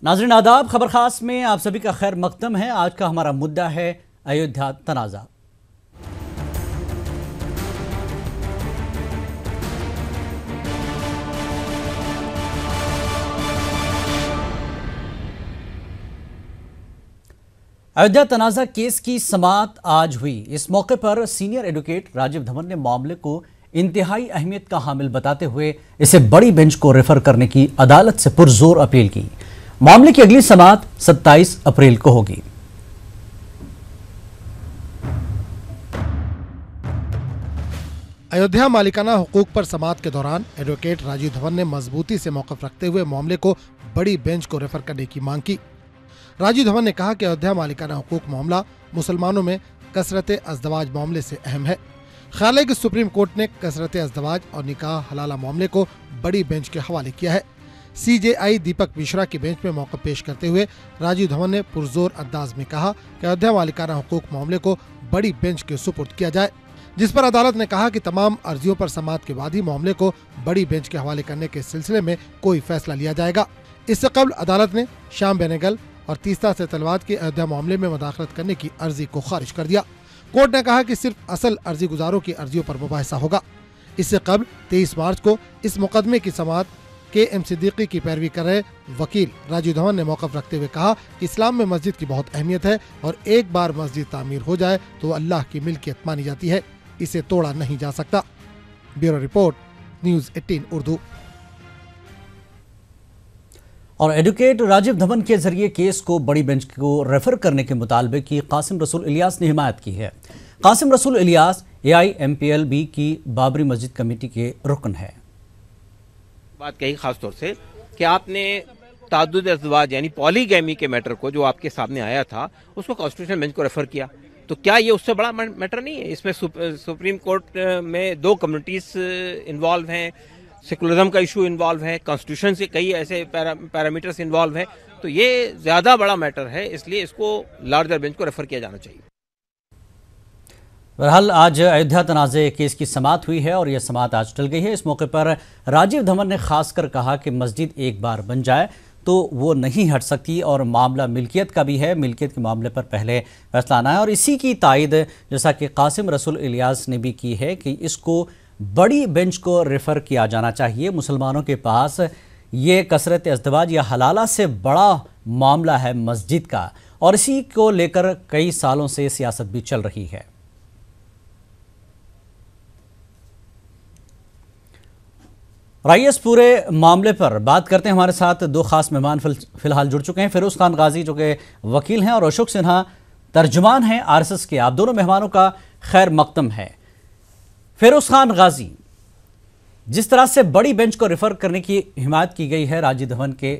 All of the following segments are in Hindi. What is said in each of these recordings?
नाज़रीन आदाब, खबर खास में आप सभी का खैर मकदम है। आज का हमारा मुद्दा है अयोध्या तनाज़ा। अयोध्या तनाज़ा केस की समाअत आज हुई। इस मौके पर सीनियर एडवोकेट राजीव धवन ने मामले को इंतहाई अहमियत का हामिल बताते हुए इसे बड़ी बेंच को रेफर करने की अदालत से पुरजोर अपील की। मामले की अगली समाअत 27 अप्रैल को होगी। अयोध्या मालिकाना हुकूक पर समाअत के दौरान एडवोकेट राजीव धवन ने मजबूती से मौक़िफ़ रखते हुए मामले को बड़ी बेंच को रेफर करने की मांग की। राजीव धवन ने कहा कि अयोध्या मालिकाना हुकूक मामला मुसलमानों में कसरत अज़दवाज मामले से अहम है। ख्याल है कि सुप्रीम कोर्ट ने कसरत अज़दवाज और निकाह हलाला मामले को बड़ी बेंच के हवाले किया है। CJI दीपक मिश्रा की बेंच में मौक़िफ़ पेश करते हुए राजीव धवन ने पुरजोर अंदाज में कहा कि अयोध्या मालिकाना हुकूक मामले को बड़ी बेंच के सुपुर्द किया जाए, जिस पर अदालत ने कहा कि तमाम अर्जियों पर समाअत के बाद ही मामले को बड़ी बेंच के हवाले करने के सिलसिले में कोई फैसला लिया जाएगा। इससे कबल अदालत ने श्याम बेनेगल और तीस्ता से तलवाद के अयोध्या मामले में मुदाखलत करने की अर्जी को खारिज कर दिया। कोर्ट ने कहा कि सिर्फ असल अर्जी गुजारों की अर्जियों पर मुबाहिसा होगा। इससे कबल 23 मार्च को इस मुकदमे की समाअत KM सिद्दीकी की पैरवी कर रहे वकील राजीव धवन ने मौक़िफ़ रखते हुए कहा कि इस्लाम में मस्जिद की बहुत अहमियत है और एक बार मस्जिद तामीर हो जाए तो अल्लाह की मिल्कियत मानी जाती है, इसे तोड़ा नहीं जा सकता। Bureau report, news 18 Urdu. और एडवोकेट राजीव धवन के जरिए केस को बड़ी बेंच को रेफर करने के मुतालबे की कासिम रसूल इलियास ने हिमायत की है। कासिम रसूल इलियास AIMPLB की बाबरी मस्जिद कमेटी के रुकन है। बात कही खास तौर से कि आपने ताद्दुद अज़वाज यानी पॉलीगैमी के मैटर को जो आपके सामने आया था उसको कॉन्स्टिट्यूशनल बेंच को रेफर किया, तो क्या ये उससे बड़ा मैटर नहीं है? इसमें सुप्रीम कोर्ट में 2 कम्युनिटीज इन्वॉल्व हैं, सेकुलरिज्म का इशू इन्वॉल्व है, कॉन्स्टिट्यूशन से कई ऐसे पैरामीटर्स इन्वॉल्व हैं, तो ये ज़्यादा बड़ा मैटर है, इसलिए इसको लार्जर बेंच को रेफर किया जाना चाहिए। बहरहाल आज अयोध्या तनाज़े केस की समाअत हुई है और यह समाअत आज टल गई है। इस मौके पर राजीव धवन ने खासकर कहा कि मस्जिद एक बार बन जाए तो वो नहीं हट सकती और मामला मिल्कियत का भी है। मिल्कियत के मामले पर पहले फैसला आना है और इसी की तायद जैसा कि कासिम रसूल इलियास ने भी की है कि इसको बड़ी बेंच को रेफर किया जाना चाहिए। मुसलमानों के पास ये कसरत अज़दवाज या हलाला से बड़ा मामला है मस्जिद का, और इसी को लेकर कई सालों से सियासत भी चल रही है। आइए इस पूरे मामले पर बात करते हैं। हमारे साथ 2 खास मेहमान फिलहाल जुड़ चुके हैं। फिरोज खान गाजी जो कि वकील हैं और अशोक सिन्हा तर्जुमान हैं RSS के। आप दोनों मेहमानों का खैर मकदम है। फिरोज खान गाजी, जिस तरह से बड़ी बेंच को रेफर करने की हिमायत की गई है राजीव धवन के,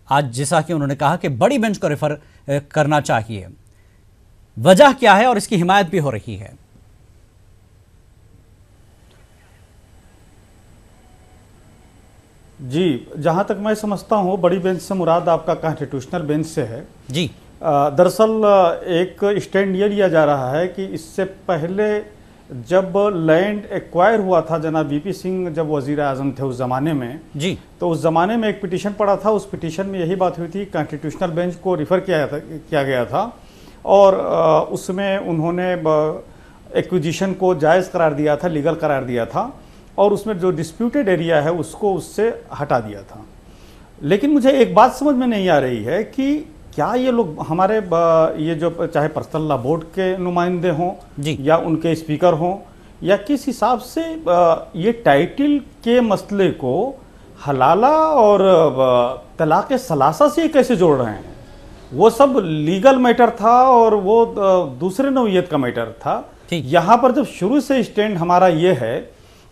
आज जैसा कि उन्होंने कहा कि बड़ी बेंच को रेफर करना चाहिए, वजह क्या है और इसकी हिमायत भी हो रही है? जी, जहां तक मैं समझता हूं बड़ी बेंच से मुराद आपका कॉन्स्टिट्यूशनल बेंच से है। जी, दरअसल एक स्टैंड ये लिया जा रहा है कि इससे पहले जब लैंड एक्वायर हुआ था, जनाब VP सिंह जब वजीर आजम थे उस ज़माने में जी, तो उस ज़माने में एक पिटीशन पड़ा था। उस पिटीशन में यही बात हुई थी, कॉन्स्टिट्यूशनल बेंच को रिफ़र किया गया था और उसमें उन्होंने एक्विजिशन को जायज़ करार दिया था, लीगल करार दिया था और उसमें जो डिस्प्यूटेड एरिया है उसको उससे हटा दिया था। लेकिन मुझे एक बात समझ में नहीं आ रही है कि क्या ये लोग हमारे ये जो चाहे पर्सनल लॉ बोर्ड के नुमाइंदे हों या उनके स्पीकर हों या किस हिसाब से ये टाइटल के मसले को हलाला और तलाक सलासा से कैसे जोड़ रहे हैं? वो सब लीगल मैटर था और वो दूसरे नौइयत का मैटर था। यहाँ पर जब शुरू से स्टैंड हमारा ये है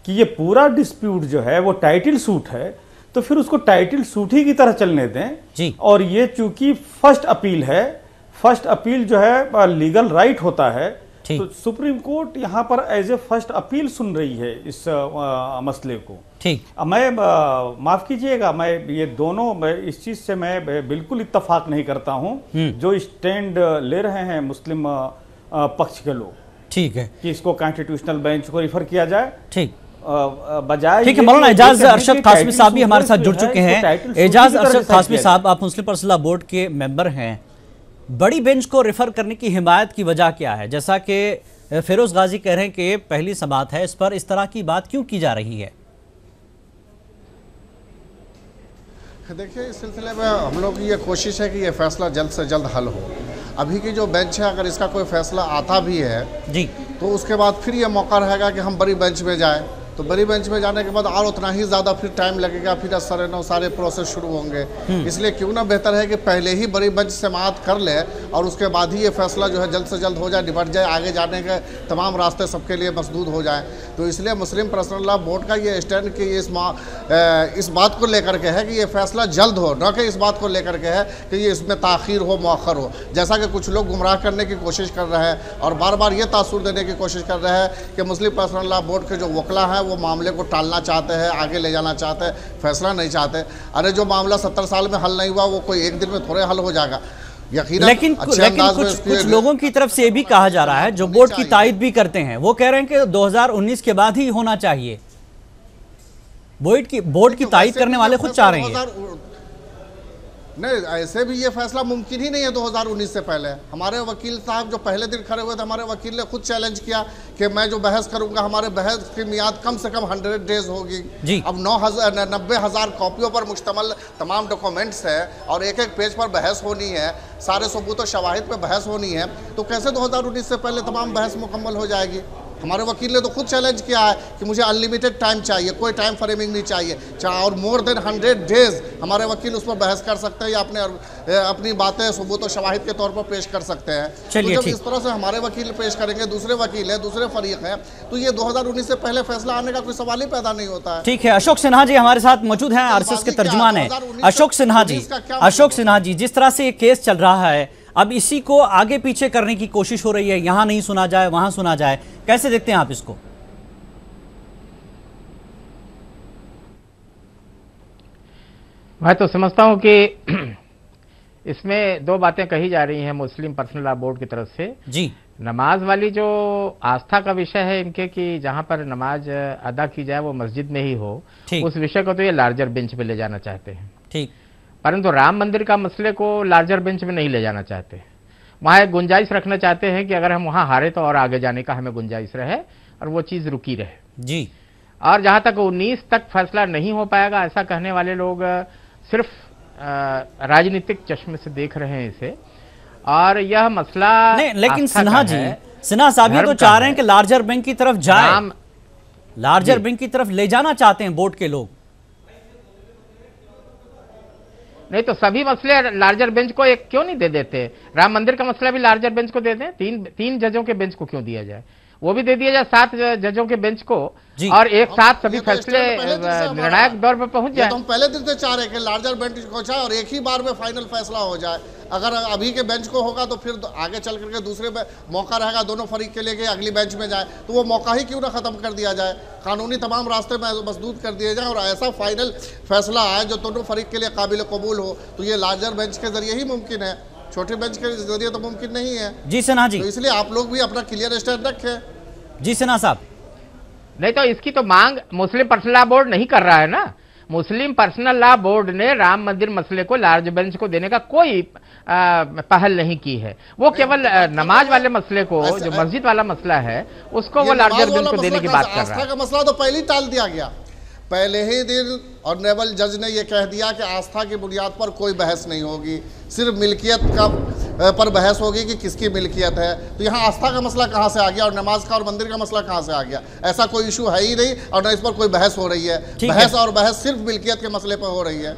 कि ये पूरा डिस्प्यूट जो है वो टाइटल सूट है, तो फिर उसको टाइटल सूट ही की तरह चलने दें जी। और ये चूंकि फर्स्ट अपील है, फर्स्ट अपील जो है लीगल राइट होता है, तो सुप्रीम कोर्ट यहाँ पर एज ए फर्स्ट अपील सुन रही है इस मसले को। ठीक, मैं माफ कीजिएगा, मैं ये दोनों इस चीज से मैं बिल्कुल इत्तफाक नहीं करता हूँ जो स्टैंड ले रहे हैं मुस्लिम पक्ष के लोग। ठीक है कि इसको कॉन्स्टिट्यूशनल बेंच को रिफर किया जाए। ठीक, बजाय। ठीक है मौलाना एजाज अरशद कासमी साहब भी हमारे साथ जुड़ चुके हैं। एजाज अरशद कासमी साहब, आप मुस्लिम पर्सनल लॉ बोर्ड के मेंबर हैं, बड़ी बेंच को रेफर करने की हिमायत की वजह क्या है? जैसा कि फिरोज गाजी कह रहे हैं कि पहली समाअत है, इस पर इस तरह की बात क्यों की जा रही है? देखिए, इस सिलसिले में हम लोग की ये कोशिश है कि ये फैसला जल्द से जल्द हल हो। अभी की जो बेंच है, अगर इसका कोई फैसला आता भी है जी, तो उसके बाद फिर ये मौका रहेगा कि हम बड़ी बेंच में जाएं। तो बड़ी बेंच में जाने के बाद और उतना ही ज़्यादा फिर टाइम लगेगा, फिर सारे प्रोसेस शुरू होंगे। इसलिए क्यों ना बेहतर है कि पहले ही बड़ी बेंच समाअत कर ले और उसके बाद ही ये फैसला जो है जल्द से जल्द हो जाए, निपट जाए, आगे जाने के तमाम रास्ते सबके लिए मसदूद हो जाए। तो इसलिए मुस्लिम पर्सनल लॉ बोर्ड का ये स्टैंड कि इस बात को लेकर के है कि ये फैसला जल्द हो, न कि इस बात को लेकर के है कि ये इसमें ताख़ीर हो, मौखर हो। जैसा कि कुछ लोग गुमराह करने की कोशिश कर रहे हैं और बार बार ये तासुर देने की कोशिश कर रहे हैं कि मुस्लिम पर्सनल लॉ बोर्ड के जो वकला हैं वो मामले को टालना चाहते हैं, आगे ले जाना चाहते हैं, फैसला नहीं चाहते। अरे जो मामला 70 साल में हल नहीं हुआ वो कोई एक दिन में थोड़े हल हो जाएगा। लेकिन कुछ लोगों की तरफ से भी कहा जा रहा है, जो बोर्ड की तायद भी करते हैं, वो कह रहे हैं कि 2019 के बाद ही होना चाहिए। बोर्ड की तायद करने वाले खुद चाह रहे हैं। नहीं, ऐसे भी ये फैसला मुमकिन ही नहीं है 2019 से पहले। हमारे वकील साहब जो पहले दिन खड़े हुए थे, हमारे वकील ने खुद चैलेंज किया कि मैं जो बहस करूंगा, हमारे बहस की मियाद कम से कम 100 डेज होगी जी। अब 90,000 कॉपियों पर मुश्तमल तमाम डॉक्यूमेंट्स है और एक एक पेज पर बहस होनी है, सारे सबूत और शवाहिद पर बहस होनी है, तो कैसे 2019 से पहले तमाम बहस मुकम्मल हो जाएगी? हमारे वकील ने तो खुद चैलेंज किया है कि मुझे अनलिमिटेड टाइम चाहिए, कोई टाइम फ्रेमिंग नहीं चाहिए, और मोर देन 100 डेज हमारे वकील उस पर बहस कर सकते हैं या अपनी बातें सबूत और शवाहिद के तौर पर पेश कर सकते हैं। तो जब इस तरह से हमारे वकील पेश करेंगे, दूसरे वकील हैं, दूसरे फरीक हैं, तो ये 2019 से पहले फैसला आने का कोई सवाल ही पैदा नहीं होता है। ठीक है, अशोक सिन्हा जी हमारे साथ मौजूद हैं, आरएसएस के तर्जुमान हैं। अशोक सिन्हा जी, जिस तरह से ये केस चल रहा है, अब इसी को आगे पीछे करने की कोशिश हो रही है, यहां नहीं सुना जाए वहां सुना जाए, कैसे देखते हैं आप इसको? मैं तो समझता हूं कि इसमें दो बातें कही जा रही हैं मुस्लिम पर्सनल लॉ बोर्ड की तरफ से जी। नमाज वाली जो आस्था का विषय है इनके कि जहां पर नमाज अदा की जाए वो मस्जिद में ही हो, उस विषय को तो ये लार्जर बेंच पे ले जाना चाहते हैं। ठीक, परंतु राम मंदिर का मसले को लार्जर बेंच में नहीं ले जाना चाहते। वहाँ एक गुंजाइश रखना चाहते हैं कि अगर हम वहाँ हारे तो और आगे जाने का हमें गुंजाइश रहे और वो चीज़ रुकी रहे जी। और जहाँ तक 19 तक फैसला नहीं हो पाएगा, ऐसा कहने वाले लोग सिर्फ राजनीतिक चश्मे से देख रहे हैं इसे। और यह मसला नहीं, लेकिन सिन्हा साहब ये तो चाह रहे हैं कि लार्जर बेंच की तरफ जाए, लार्जर बेंच की तरफ ले जाना चाहते हैं बोर्ड के लोग। नहीं तो सभी मसले लार्जर बेंच को एक क्यों नहीं दे देते? राम मंदिर का मसला भी लार्जर बेंच को दे दें, तीन जजों के बेंच को क्यों दिया जाए? वो भी दे दिया जाए 7 जजों के बेंच को और एक साथ सभी फैसले निर्णायक दौर पर पहुंच जाए। तो हम पहले दिन से चाह रहे कि लार्जर बेंच को जाए और एक ही बार में फाइनल फैसला हो जाए। अगर अभी के बेंच को होगा तो फिर आगे चल करके दूसरे मौका रहेगा दोनों फरीक के लिए कि अगली बेंच में जाए, तो वो मौका ही क्यों ना खत्म कर दिया जाए, कानूनी तमाम रास्ते में मसदूद कर दिए जाए और ऐसा फाइनल फैसला आए जो दोनों फरीक के लिए काबिल कबूल हो। तो ये लार्जर बेंच के जरिए ही मुमकिन है, छोटे बेंच के जरिए तो मुमकिन नहीं है। जी सिन्हा जी, तो इसलिए आप लोग भी अपना क्लियर स्टैंड रखें। जी सिन्हा साहब, नहीं तो इसकी तो मांग मुस्लिम पर्सनल लॉ बोर्ड नहीं कर रहा है ना। मुस्लिम पर्सनल लॉ बोर्ड ने राम मंदिर मसले को लार्ज बेंच को देने का कोई पहल नहीं की है। वो केवल नमाज वाले मसले को, जो मस्जिद वाला मसला है, उसको वो लार्जर बेंच को देने की बात कर रहा है। आस्था का मसला तो पहले ही टाल दिया गया, पहले ही दिन ऑनरेबल जज ने यह कह दिया कि आस्था की बुनियाद पर कोई बहस नहीं होगी, सिर्फ मिल्कियत का पर बहस होगी कि किसकी मिल्कियत है। तो यहाँ आस्था का मसला कहाँ से आ गया और नमाज का और मंदिर का मसला कहाँ से आ गया? ऐसा कोई इशू है ही नहीं और न इस पर कोई बहस हो रही है। बहस और बहस सिर्फ मिल्कियत के मसले पर हो रही है।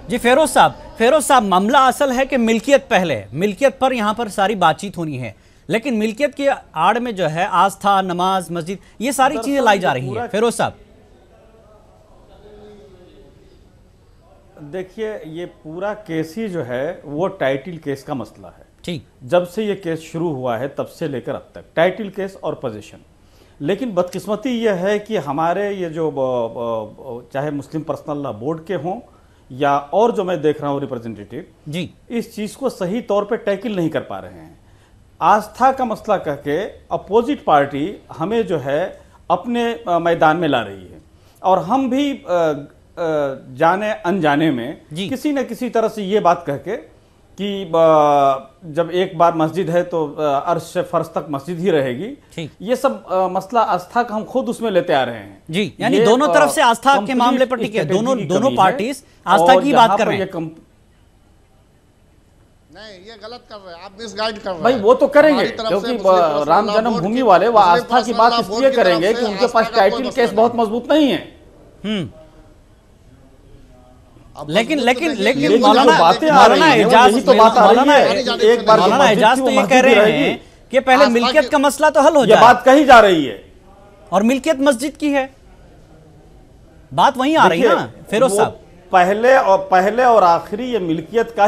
जी फिरोज साहब, मामला असल है कि मिल्कियत पहले, मिल्कियत पर यहाँ पर सारी बातचीत होनी है, लेकिन मिल्कियत की आड़ में जो है आस्था, नमाज, मस्जिद, ये सारी चीजें लाई जा रही है। फिरोज साहब देखिए, ये पूरा केस ही जो है वो टाइटल केस का मसला है। ठीक, जब से ये केस शुरू हुआ है तब से लेकर अब तक टाइटल केस और पोजीशन। लेकिन बदकिस्मती यह है कि हमारे ये जो चाहे मुस्लिम पर्सनल लॉ बोर्ड के हों या और जो मैं देख रहा हूँ रिप्रेजेंटेटिव जी, इस चीज़ को सही तौर पे टैकल नहीं कर पा रहे हैं। आस्था का मसला कह के अपोजिट पार्टी हमें जो है अपने मैदान में ला रही है। और हम भी जाने अनजाने में किसी न किसी तरह से ये बात कह के कि जब एक बार मस्जिद है तो अर्श से फर्श तक मस्जिद ही रहेगी, ये सब मसला आस्था का हम खुद उसमें लेते आ रहे हैं जी। यानी दोनों तरफ से आस्था के मामले पर टिके, दोनों पार्टीज आस्था की बात कर रहे हैं। नहीं, ये गलत कर रहे हैं आप, मिसगाइड कर रहे हैं भाई। वो तो करेंगे क्योंकि राम जन्मभूमि वाले वो आस्था की बात इसलिए करेंगे कि उनके पास टाइटल केस बहुत मजबूत नहीं है। लेकिन मौलाना एजाज तो बात आ रही है, एक बार मौलाना एजाज तो ये कह रहे हैं कि पहले मिल्कियत का मसला तो हल हो जाए। बात कही जा रही है और मिल्कियत मस्जिद की है, बात वहीं आ रही है ना फिरोज साहब। पहले और आखिरी ये मिल्कियत का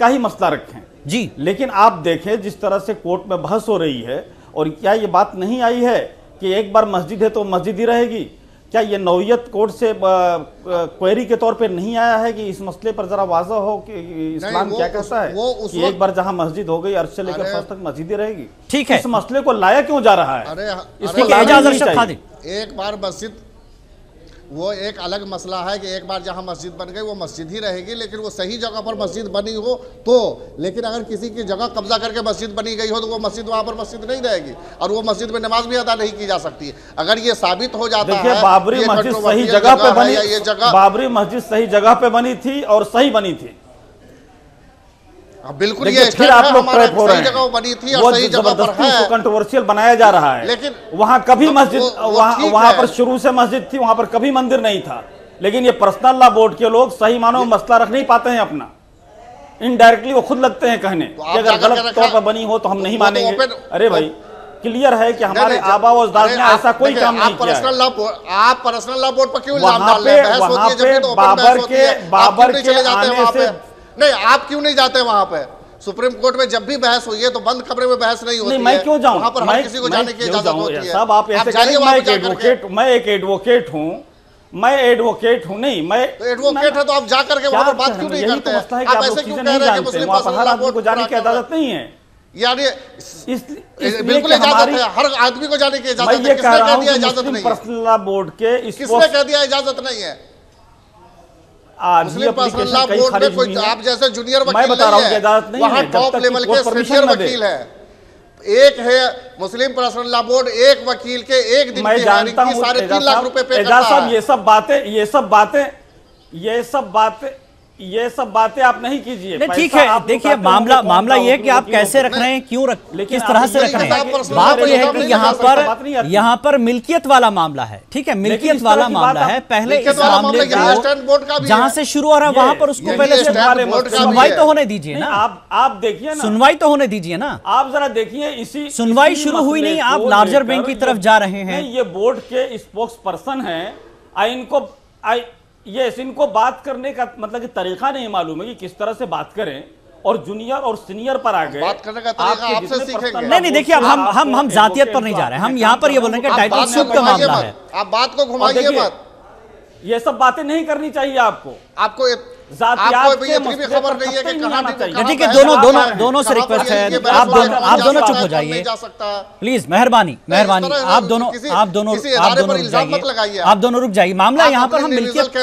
ही मसला रखें जी। लेकिन आप देखें जिस तरह से कोर्ट में बहस हो रही है, और क्या ये बात नहीं आई है कि एक बार मस्जिद है तो मस्जिद ही रहेगी? क्या ये नौयत कोर्ट से क्वेरी के तौर पे नहीं आया है कि इस मसले पर जरा वाज़ह हो कि इस्लाम क्या कहता है कि एक बार जहां मस्जिद हो गई अर्श से लेकर फर्श तक मस्जिद ही रहेगी? ठीक है, इस मसले को लाया क्यों जा रहा है? एक बार मस्जिद वो एक अलग मसला है कि एक बार जहां मस्जिद बन गई वो मस्जिद ही रहेगी, लेकिन वो सही जगह पर मस्जिद बनी हो तो। लेकिन अगर किसी की जगह कब्जा करके मस्जिद बनी गई हो तो वो मस्जिद वहां पर मस्जिद नहीं रहेगी और वो मस्जिद में नमाज भी अदा नहीं की जा सकती। अगर ये साबित हो जाता है बाबरी मस्जिद सही जगह पे बनी, ये जगह बाबरी मस्जिद सही जगह पे बनी थी और सही बनी थी, बिल्कुल ये फिर आप लोग ट्रैप हो रहे हैं। जगह बनी थी और सही जगह पर है, कंट्रोवर्शियल बनाया जा रहा है। लेकिन वहां कभी मस्जिद वहां पर शुरू से मस्जिद थी, वहां पर कभी मंदिर नहीं था। लेकिन ये पर्सनल लॉ बोर्ड के लोग सही मानो मसला रख नहीं पाते हैं अपना, इनडायरेक्टली वो खुद लगते हैं कहने कि अगर गलत तौर पर बनी हो तो हम नहीं मानेंगे। अरे भाई क्लियर है कि हमारे आबा और अजदाद ने ऐसा कोई काम नहीं किया। आप पर्सनल लॉ बोर्ड पर क्यों इल्जाम डाल रहे हैं? वहां पे बाबर के आने से नहीं, आप क्यों नहीं जाते वहां पे? सुप्रीम कोर्ट में जब भी बहस हुई है तो बंद कमरे में बहस नहीं होती है। मैं क्यों जाऊं? वहां पर हर किसी को जाने की इजाजत होती है। सब आप ऐसे करें, मैं एक एडवोकेट हूं, नहीं मैं तो एडवोकेट है तो आप जाकर के वहां पर बात क्यों नहीं करते हैं? आप ऐसे क्यों कह रहे हैं कि मुस्लिम पर्सनल लॉ बोर्ड को जाने की इजाजत नहीं है? यानी बिल्कुल इजाजत है, हर आदमी को जाने की इजाजत है। किसने कह दिया इजाजत नहीं है? पर्सनल लॉ बोर्ड के किसने कह दिया इजाजत नहीं है? मुस्लिम पर्सनल लॉ बोर्ड में कोई आप जैसे जूनियर वकील नहीं है, वहाँ टॉप लेवल के सीनियर वकील है। एक है मुस्लिम पर्सनल लॉ बोर्ड, एक वकील के एक दिन की हायरिंग की 3.5 लाख रुपए पे करता है। ये सब बातें आप नहीं कीजिए। ठीक है, देखिए मामला ये है कि आप कैसे रख रहे हैं, क्यों किस तरह से रख रहे हैं। बात ये है कि यहाँ पर मिल्कियत वाला मामला है, ठीक है, मिल्कियत वाला मामला है। पहले इस मामले को जहां से शुरू हो रहा है वहां पर उसको पहले सुनवाई तो होने दीजिए ना। आप देखिए ना, सुनवाई तो होने दीजिए ना। आप जरा देखिए, इसी सुनवाई शुरू हुई नहीं, आप लार्जर बैंक की तरफ जा रहे हैं। ये बोर्ड के स्पोक्स पर्सन है, इनको बात करने का मतलब कि तरीका नहीं मालूम है कि किस तरह से बात करें, और जूनियर और सीनियर पर आ गए। बात करने का तरीका आपसे सीखेंगे। नहीं देखिए, अब हम जातियत पर नहीं जा रहे हैं, हम यहाँ पर ये बोल रहे हैं कि टाइटल सूट का मामला है। आप बात को घुमाइए मत, ये सब बातें नहीं करनी चाहिए आपको इतनी भी खबर नहीं है कि कहां चाहिए। ठीक है, दोनों से रिक्वेस्ट है, आप दोनों चुप हो जाइए प्लीज, मेहरबानी। आप दोनों रुक जाइए। मामला यहाँ पर हम मिल्कियत को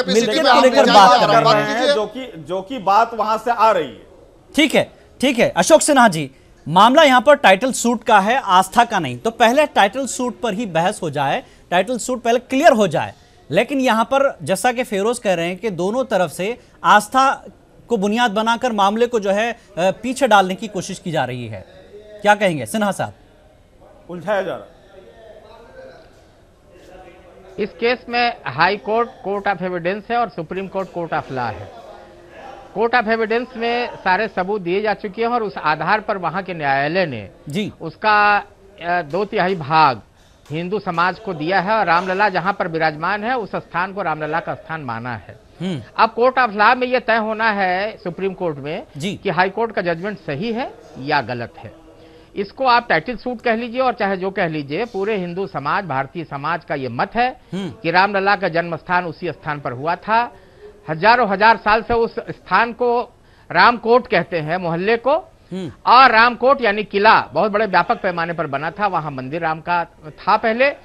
लेकर बात कर रहे हैं, जो कि बात वहां से आ रही है। ठीक है अशोक सिन्हा जी, मामला यहाँ पर टाइटल सूट का है, आस्था का नहीं। तो पहले टाइटल सूट पर ही बहस हो जाए, टाइटल सूट पहले क्लियर हो जाए। लेकिन यहां पर जैसा कि फेरोज कह रहे हैं कि दोनों तरफ से आस्था को बुनियाद बनाकर मामले को जो है पीछे डालने की कोशिश की जा रही है। क्या कहेंगे सिन्हा साहब? उलझाया जा रहा इस केस में high court court of evidence है और supreme court court of law है। कोर्ट ऑफ एविडेंस में सारे सबूत दिए जा चुके हैं और उस आधार पर वहां के न्यायालय ने जी उसका 2/3 भाग हिंदू समाज को दिया है और रामलला जहां पर विराजमान है उस स्थान को रामलला का स्थान माना है। अब कोर्ट ऑफ लॉ में यह तय होना है सुप्रीम कोर्ट में कि हाई कोर्ट का जजमेंट सही है या गलत है। इसको आप टाइटल सूट कह लीजिए और चाहे जो कह लीजिए, पूरे हिंदू समाज, भारतीय समाज का यह मत है कि रामलला का जन्म स्थान उसी स्थान पर हुआ था। हजारों हजार साल से उस स्थान को रामकोट कहते हैं, मोहल्ले को। और रामकोट यानी किला बहुत बड़े व्यापक पैमाने पर बना था, वहां मंदिर राम का था पहले।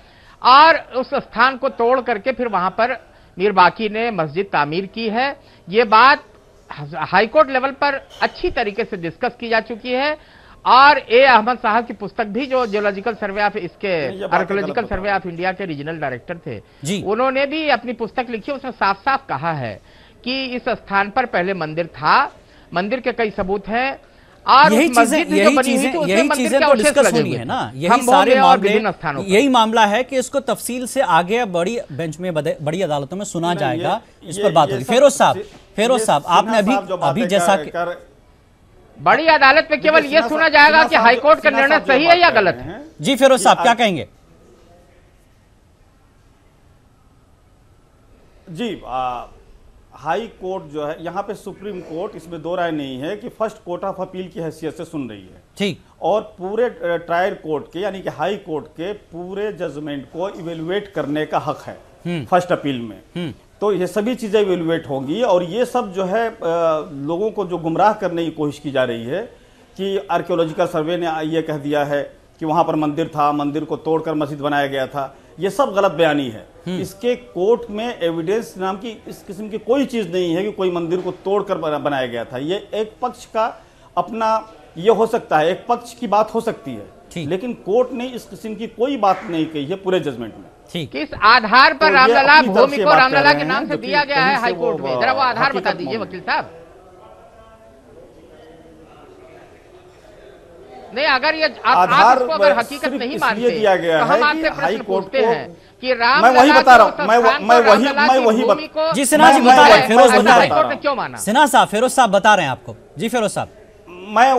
और उस स्थान को तोड़ करके फिर वहां पर मीर बाकी ने मस्जिद तामीर की है। ये बात हाईकोर्ट लेवल पर अच्छी तरीके से डिस्कस की जा चुकी है और ए अहमद साहब की पुस्तक भी, जो जियोलॉजिकल सर्वे ऑफ इसके आर्कियोलॉजिकल सर्वे ऑफ इंडिया के रीजनल डायरेक्टर थे, उन्होंने भी अपनी पुस्तक लिखी। उसमें साफ साफ कहा है कि इस स्थान पर पहले मंदिर था, मंदिर के कई सबूत हैं और यही चीजें तो डिस्कस हुई है ना, यही सारे मामले, यही मामला है कि इसको तफसील से आगे बड़ी बेंच में, बड़ी अदालतों में सुना जाएगा, इस पर बात होगी। फेरोज साहब आपने अभी जैसा बड़ी अदालत में केवल यह सुना जाएगा कि हाईकोर्ट का निर्णय सही है या गलत है। जी फेरोज साहब क्या कहेंगे? जी हाई कोर्ट जो है, यहाँ पे सुप्रीम कोर्ट, इसमें दो राय नहीं है कि फर्स्ट कोर्ट ऑफ अपील की हैसियत से सुन रही है, ठीक, और पूरे ट्रायल कोर्ट के यानी कि हाई कोर्ट के पूरे जजमेंट को इवेलुएट करने का हक है फर्स्ट अपील में। तो ये सभी चीजें इवेलुएट होंगी और ये सब जो है लोगों को जो गुमराह करने की कोशिश की जा रही है कि आर्कियोलॉजिकल सर्वे ने ये कह दिया है कि वहां पर मंदिर था, मंदिर को तोड़कर मस्जिद बनाया गया था, ये सब गलत बयानी है। इसके कोर्ट में एविडेंस नाम की इस किस्म की कोई चीज नहीं है कि कोई मंदिर को तोड़कर बनाया गया था। ये एक पक्ष का अपना ये हो सकता है, एक पक्ष की बात हो सकती है, लेकिन कोर्ट ने इस किस्म की कोई बात नहीं कही है पूरे जजमेंट में। किस आधार पर रामलला भूमि को रामलला के नाम से दिया गया है हाई कोर्ट में, जरा वो आधार बता दीजिए वकील साहब। नहीं, अगर ये आप इसको अगर हकीकत नहीं मानते दिया गया तो हम है आपसे प्रश्न पूछते हैं कि मैं वही बता रहा हूँ, मैं वही जी सिन्हा जी बता रहे हैं, फिरोज बता रहे हैं, क्यों माना? सिन्हा साहब, फिरोज साहब बता रहे हैं आपको। जी फिरोज साहब, मैं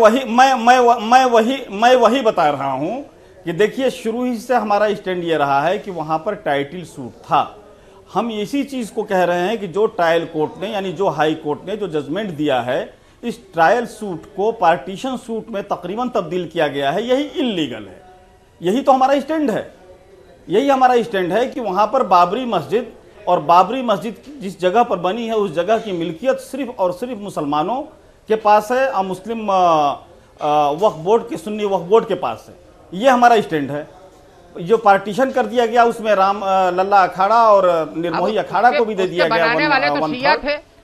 वही बता रहा हूं कि देखिए शुरू ही से हमारा स्टैंड ये रहा है कि वहां पर टाइटल सूट था। हम इसी चीज को कह रहे हैं कि जो ट्रायल कोर्ट ने यानी जो हाई कोर्ट ने जो जजमेंट दिया है, इस ट्रायल सूट को पार्टीशन सूट में तकरीबन तब्दील किया गया है, यही इल्लीगल है। यही तो हमारा स्टैंड है, यही हमारा स्टैंड है कि वहां पर बाबरी मस्जिद, और बाबरी मस्जिद जिस जगह पर बनी है उस जगह की मिल्कियत सिर्फ और सिर्फ मुसलमानों के पास है और मुस्लिम वक्फ बोर्ड के, सुन्नी वक्फ बोर्ड के पास है। ये हमारा स्टैंड है। जो पार्टीशन कर दिया गया उसमें राम लल्ला अखाड़ा और निर्मोही अखाड़ा को भी दे दिया गया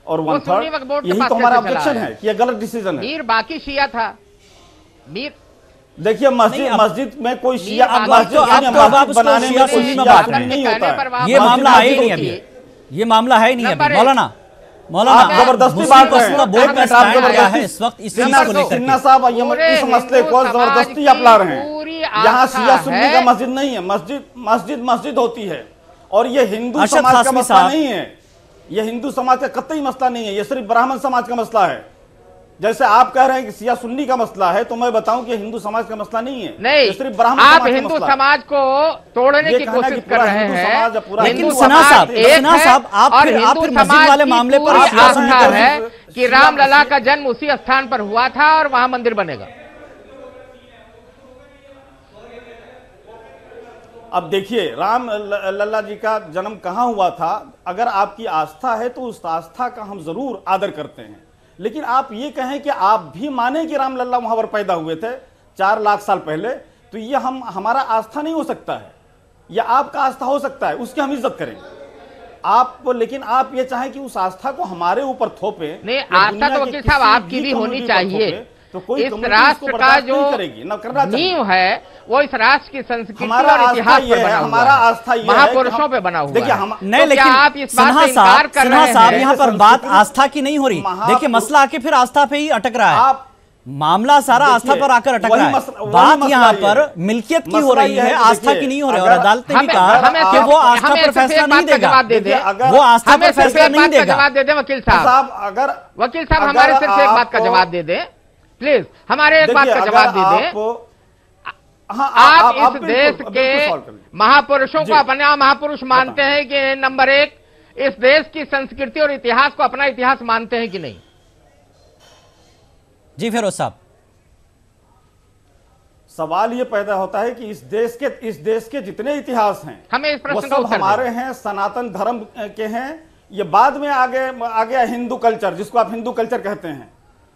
और 1/3। यही तो हमारा ऑब्जेक्शन है कि यह गलत डिसीजन है। मीर बाकी शिया था। मीर देखिए मस्जिद में कोई शिया बनाने में कोई शिया नहीं होता है। ये मामला है ही नहीं अभी, ये मामला है ही नहीं अभी। मौलाना जबरदस्ती बात है इस वक्त इस चीज को लेकर। सिन्हा साहब इस मसले को जबरदस्ती अपना रहे हैं। यहाँ शिया सुन्नी का मस्जिद नहीं है, मस्जिद होती है और ये हिंदू समाज का मसला नहीं है, ये हिंदू समाज का कतई मसला नहीं है, ये सिर्फ ब्राह्मण समाज का मसला है। जैसे आप कह रहे हैं कि शिया सुन्नी का मसला है, तो मैं बताऊं कि हिंदू समाज का मसला नहीं है, नहीं सिर्फ ब्राह्मण आप हिंदू समाज को तोड़ने की कोशिश कर रहे हैं। लेकिन सिन्हा साहब आप फिर मस्जिद वाले मामले पर आस्था है कि रामलला का जन्म उसी स्थान पर हुआ था और वहां मंदिर बनेगा। अब देखिए राम लल्ला जी का जन्म कहां हुआ था, अगर आपकी आस्था है तो उस आस्था का हम जरूर आदर करते हैं, लेकिन आप ये कहें कि आप भी माने कि राम लल्ला वहां पर पैदा हुए थे 4 लाख साल पहले, तो ये हमारा आस्था नहीं हो सकता है, या आपका आस्था हो सकता है, उसकी हम इज्जत करें आप, लेकिन आप ये चाहें कि उस आस्था को हमारे ऊपर थोपे। नहीं, आस्था तो वकील साहब आपकी भी होनी चाहिए। तो कोई इस राष्ट्र का जो नींव है वो इस राष्ट्र की संस्कृति और इतिहास पर बना हुआ है, महापुरुषों पे बना हुआ है। नहीं, लेकिन आप इस बात से इनकार कर रहे हैं। यहाँ पर बात आस्था की नहीं हो रही। देखिए मसला आके फिर आस्था पे ही अटक रहा है, मामला सारा आस्था पर आकर अटक रहा है। बात यहाँ पर मिल्कियत की हो रही है, आस्था की नहीं हो रही। और अदालत ने भी कहा कि वो आस्था पर फैसला नहीं देगा, वो आस्था पर फैसला नहीं देगा। जवाब दे दे वकील साहब, अगर वकील साहब हमारे सिर्फ एक बात का जवाब दे दे प्लीज, हमारे एक बात का जवाब दे दें। आप इस देश के महापुरुषों को अपना महापुरुष मानते हैं कि नंबर 1 इस देश की संस्कृति और इतिहास को अपना इतिहास मानते हैं कि नहीं? जी फिरोज साहब, सवाल ये पैदा होता है कि इस देश के जितने इतिहास हैं हमें इस प्रश्न वो सब हमारे हैं, सनातन धर्म के हैं। ये बाद में आगे हिंदू कल्चर, जिसको आप हिंदू कल्चर कहते हैं।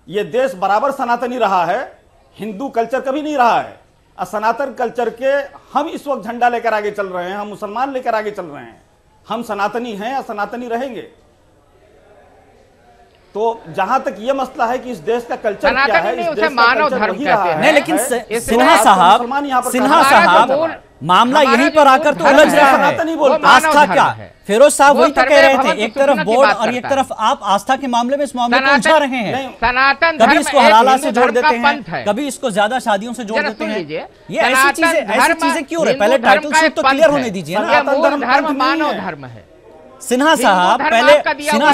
ये देश बराबर सनातनी रहा है, हिंदू कल्चर कभी नहीं रहा है। सनातन कल्चर के हम इस वक्त झंडा लेकर आगे चल रहे हैं, हम मुसलमान लेकर आगे चल रहे हैं, हम सनातनी हैं या सनातनी रहेंगे। तो जहां तक ये मसला है कि इस देश का कल्चर क्या है, इस देश का कल्चर वही रहा है। नहीं, लेकिन सिन्हा साहब मामला यहीं पर आकर तो उलझ रहा है। आस्था क्या है? फिरोज साहब वही तो कह रहे थे, एक तरफ बोर्ड और एक तरफ आप आस्था के मामले में इस मामले को उलझा रहे हैं। सनातन कभी इसको हलाला से जोड़ देते हैं, कभी इसको ज्यादा शादियों से जोड़ देते हैं। ये ऐसी चीजें क्यों रहे? पहले टाइटल शीट तो क्लियर होने दीजिए ना। धर्म मानव धर्म है। सिन्हा साहब पहले, सिन्हा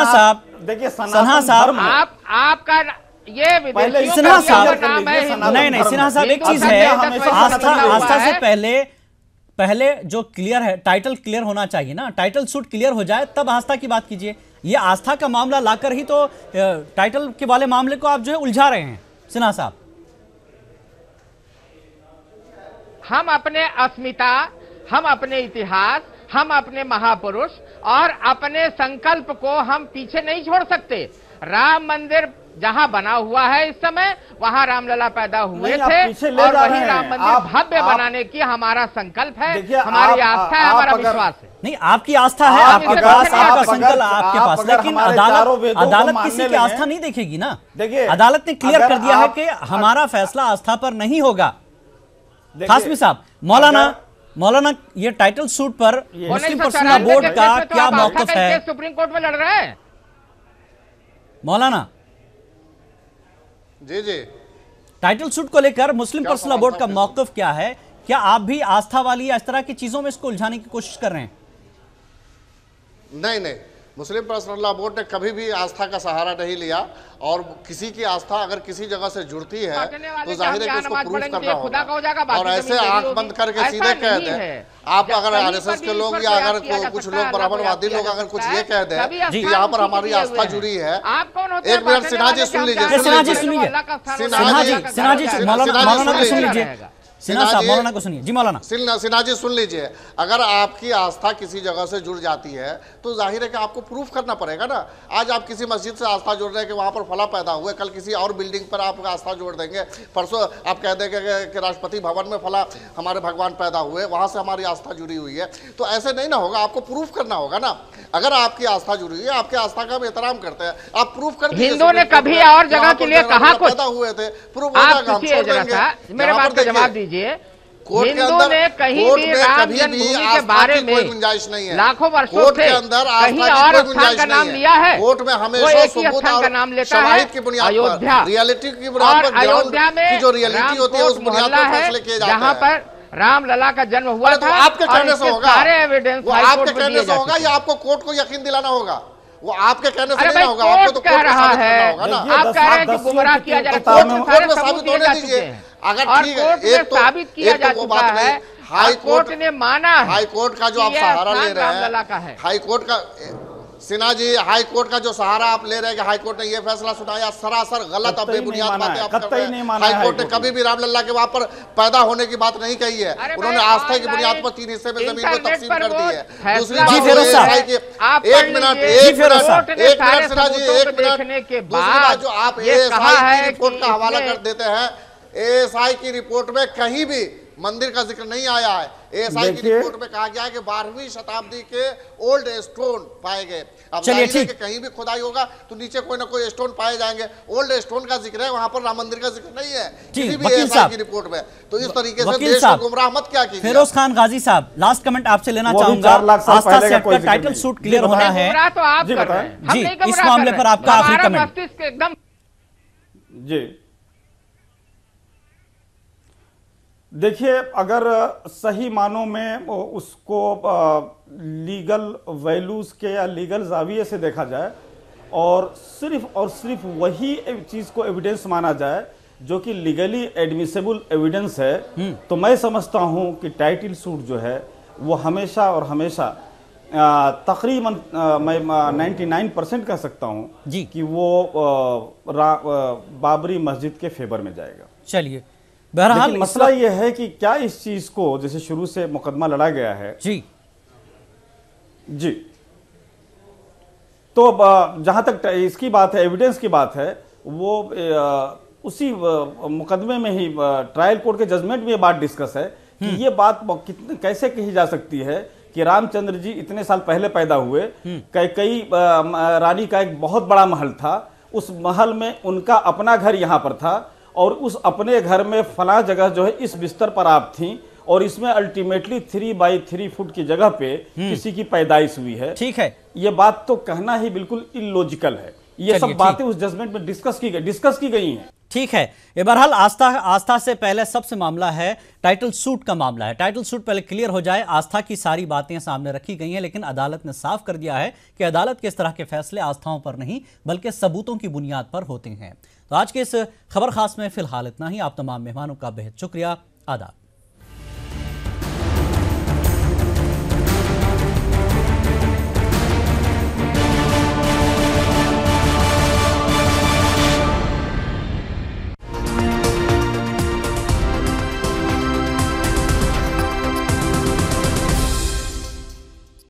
साहब देखिए, सिन्हा साहब आपका ये सिन्हा साहब नहीं, सिन्हा साहब एक चीज है, आस्था से पहले जो क्लियर है, टाइटल क्लियर होना चाहिए ना। टाइटल सूट क्लियर हो जाए तब आस्था की बात कीजिए। ये आस्था का मामला लाकर ही तो टाइटल के वाले मामले को आप जो है उलझा रहे हैं सिन्हा साहब। हम अपने अस्मिता, हम अपने इतिहास, हम अपने महापुरुष और अपने संकल्प को हम पीछे नहीं छोड़ सकते। राम मंदिर जहां बना हुआ है इस समय, वहां रामलला पैदा हुए थे और वही राम मंदिर भव्य बनाने की हमारा संकल्प है, हमारी आस्था है, हमारा विश्वास है। नहीं, आपकी आस्था है आपके पास, आपका संकल्प आपके पास, लेकिन अदालत किसी की आस्था नहीं देखेगी ना। देखिए, अदालत ने क्लियर कर दिया है कि हमारा फैसला आस्था पर नहीं होगा। खासमी साहब, मौलाना ये टाइटल सूट पर मुस्लिम पर्सनल बोर्ड का क्या मौकफ है? सुप्रीम कोर्ट में लड़ रहे हैं मौलाना जी टाइटल सूट को लेकर मुस्लिम पर्सनल बोर्ड का मौकफ क्या है? क्या आप भी आस्था वाली इस तरह की चीजों में इसको उलझाने की कोशिश कर रहे हैं? नहीं, मुस्लिम पर्सनल लॉ बोर्ड ने कभी भी आस्था का सहारा नहीं लिया और किसी की आस्था अगर किसी जगह से जुड़ती है तो जाहिर है कि उसको प्रूफ करना होगा। और ऐसे आंख बंद करके सीधे कह दें, आप अगर आरएसएस के लोग या अगर कुछ लोग ब्राह्मणवादी लोग अगर कुछ ये कह दें कि यहाँ पर हमारी आस्था जुड़ी है। एक मिनट सिन्हा जी सुन लीजिए, मौलाना को सुनिए जी। मौलाना सिन्हा जी सुन लीजिए, अगर आपकी आस्था किसी जगह से जुड़ जाती है तो जाहिर है कि आपको प्रूफ करना पड़ेगा ना। आज आप किसी मस्जिद से आस्था जोड़ रहे हैं कि वहां पर फला पैदा हुए, कल किसी और बिल्डिंग पर आप आस्था जोड़ देंगे, परसों आप कह देंगे कि राष्ट्रपति भवन में फला हमारे भगवान पैदा हुए, वहां से हमारी आस्था जुड़ी हुई है। तो ऐसे नहीं ना होगा, आपको प्रूफ करना होगा ना। अगर आपकी आस्था जुड़ी है, आपकी आस्था का हम एहतराम करते हैं, आप प्रूफ कर दीजिए। हिंदुओं ने कभी और जगह के लिए कहा कुछ पैदा हुए थे, प्रूफ हो जाएगा, हम छोड़ देंगे। मेरे बात का जवाब दीजिए। हिंदू ने कहीं भी राम जन्मभूमि के बारे में गुंजाइश नहीं है। लाखों वर्षों से कहीं और स्थान का नाम लिया है? कोर्ट में हमेशा एक ही स्थान का नाम लेता है, अयोध्या। रियलिटी की बुनियाद पर, अयोध्या में जो रियलिटी होती है उस बुनियाद पर फैसले किए जाते हैं, जहाँ पर रामलला का जन्म हुआ था। आपके कहने से होगा, सारे एविडेंस वो आपके कहने से होगा या आपको कोर्ट को यकीन दिलाना होगा? वो आपके कहने से नहीं होगा, आपको तो कह रहा है। आप कह रहे हैं कि गुमराह किया जा रहा है, कोर्ट में साबित होने दीजिए। अगर ठीक है, एक तो साबित किया जा चुका है, हाई कोर्ट ने माना है, हाई कोर्ट का जो आप सहारा ले रहे हैं, हाई कोर्ट का, सिन्हा जी, हाई कोर्ट का जो सहारा आप ले रहे हैं कि हाई कोर्ट ने ये फैसला सुनाया, सरासर गलत और बेबुनियाद बातें आप कर रहे हैं। हाई कोर्ट ने कभी भी रामलला के वहां पर पैदा होने की बात नहीं कही है। उन्होंने आस्था की बुनियाद पर 3 हिस्से में जमीन को तकसीम कर दी है। दूसरी बात, एक मिनट सिन्हा जी, एक मिनट, दूसरी बात जो आप एएसआई की रिपोर्ट का हवाला कर देते हैं, एएसआई की रिपोर्ट में कहीं भी मंदिर का जिक्र नहीं आया है। एएसआई की रिपोर्ट में कहा गया है कि 12वीं शताब्दी के ओल्ड स्टोन पाए गए। अब चलिए ठीक, कहीं भी खुदाई होगा तो नीचे कोई ना कोई स्टोन पाए जाएंगे। ओल्ड स्टोन का जिक्र है, वहां पर राम मंदिर का जिक्र नहीं है किसी भी एएसआई की रिपोर्ट में। तो इस तरीके से देश को गुमराह मत क्या कीजिए। फिरोज खान गाजी साहब, लास्ट कमेंट आपसे लेना चाहूंगा। आस्था सेट का टाइटल सूट क्लियर होना है जी, इस मामले पर आपका आखिरी कमेंट जी। देखिए, अगर सही मानों में उसको लीगल वैल्यूज के या लीगल जाविये से देखा जाए और सिर्फ वही चीज को एविडेंस माना जाए जो कि लीगली एडमिसेबल एविडेंस है, तो मैं समझता हूं कि टाइटल सूट जो है वो हमेशा और हमेशा तकरीबन मैं 99% कह सकता हूं जी कि वो बाबरी मस्जिद के फेवर में जाएगा। चलिए, बहरहाल मसला यह है कि क्या इस चीज को, जैसे शुरू से मुकदमा लड़ा गया है जी, तो जहां तक इसकी बात है, एविडेंस की बात है, वो उसी मुकदमे में ही ट्रायल कोर्ट के जजमेंट में ये बात डिस्कस है कि ये बात कितने कैसे कही जा सकती है कि रामचंद्र जी इतने साल पहले पैदा हुए, कैकेयी रानी का एक बहुत बड़ा महल था, उस महल में उनका अपना घर यहाँ पर था और उस अपने घर में फला जगह जो है इस बिस्तर पर आप थी और इसमें अल्टीमेटली 3x3 फुट की जगह पे किसी की पैदाइश हुई है। ठीक है, ये बात तो कहना ही बिल्कुल इलॉजिकल है। ये सब बातें उस जजमेंट में डिस्कस की गई हैं। ठीक है, ये बहरहाल आस्था से पहले सबसे मामला है टाइटल सूट का मामला है। टाइटल सूट पहले क्लियर हो जाए। आस्था की सारी बातें सामने रखी गई हैं, लेकिन अदालत ने साफ कर दिया है कि अदालत के इस तरह के फैसले आस्थाओं पर नहीं बल्कि सबूतों की बुनियाद पर होते हैं। तो आज के इस खबर खास में फिलहाल इतना ही। आप तमाम मेहमानों का बेहद शुक्रिया। आदाब।